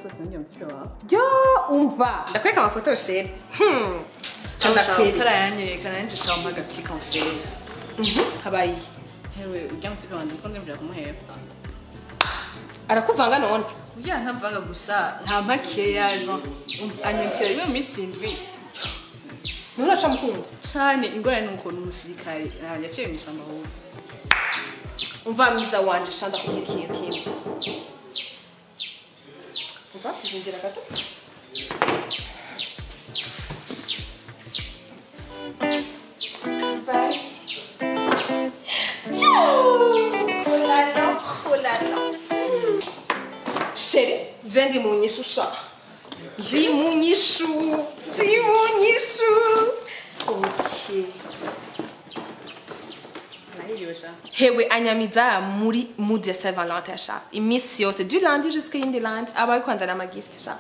amaso sinongera mutipe wawe. Yo umva. Ndakweka amafoto sheri. Tarayanyereka nanje shamba agati conseil. Habayi. Hewe ujya mutipe wanje twondemvira kumuheba. Arakuvanga none. Uya ntavanga gusa nta makeya Jean. Anyandikira rimwe mu misindwi. None aca mukunda. Cyane ingorane nuko n'umusirikare yaciye mu ishamba ho. Umva mwiza wanje shanda kugira ikintu kimwe. Umva kuzingira gato. Bye. Yo! Oh là là. Chérie, jendi munyishusha. Zimunyishu. Okay. Hewe anyamiza muri mood ya Saint Valentin sha. Imisi yose du lundi jusqu'à indi lundi aba kwanza na magift sha.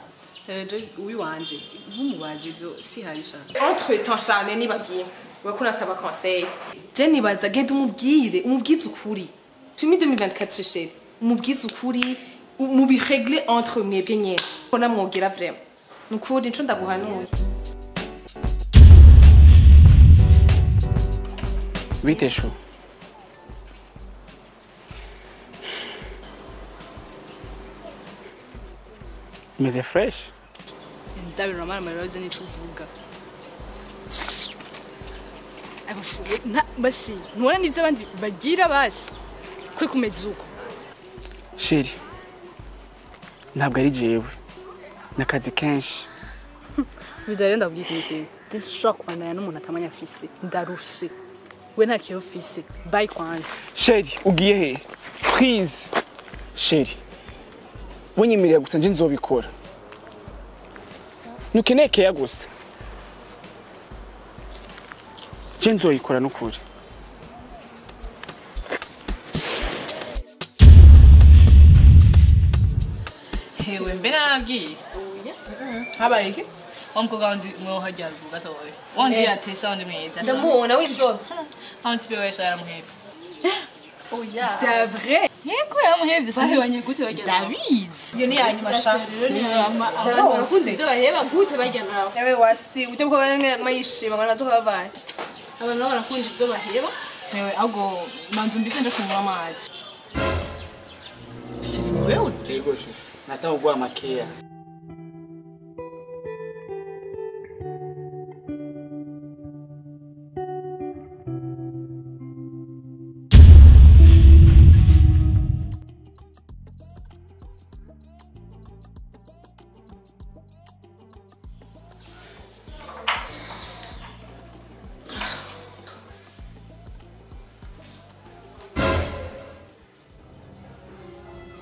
Je oui wanje. Nkumubazi byo si hari sha. Entre temps sha ne bagiye. Wakuna staba conseil. Je nibaza genda umubwize ukuri. Tumi 2024 chérie. Umubwize ukuri mubi régler entre mwebwe nyene. Kona mwogera vraiment. Nukuri nco ndaguhanuye. Bite shu. Meze fresh. Ndabira mara maroze nicuvuga. Abashuye na basi ntubona nivyo abandi bagira basi kwe kumezuko. Sheri. Ntabwo ari jewe. Nakazi kenshi. Bizare ndabwira ikintu. Ndishobora kubandanya n'umuntu atamanya afise. Ndarushe. We nta kiyo ufise. Bye kwanza. Sheri, ugiye he? Please. Sheri. Wenyemerera gusa nje nzobikora. Nukeneye keya gusa. Je nzoyikora n'ukuri. Hewe mbe nabwiye. Habaye iki? Wamukobwa wandi mwe hajya gatowe. Wandi atesa wandi meza. Ndamubona w'inzobe. Hanti pe wese yaramuhebye. Oya. C'est vrai. Yego yamuhebye bahebanye gute bagera. David. Iyo ni yanyuma sha. Abakunze ibyo baheba gute bajya nawe. Yawe wasi ujye mukobwa ngene mayishima ngo nazo kabavanye. Abantu nabo barakunda ibyo baheba. Hewe ago manzu mbise nje kunywa amazi. Shiri ni wewe? Yego shushu. Nataka kugwa makeya.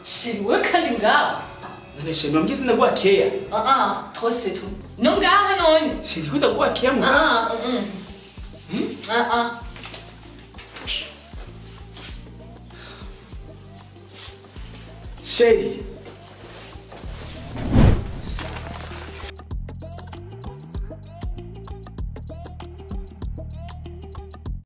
Shiri wewe kandi ngaho. None sheri mbwize ndagwa keya. Trop c'est tout. No ngaha none. Sheri kuda gwa keya mu. Sheri.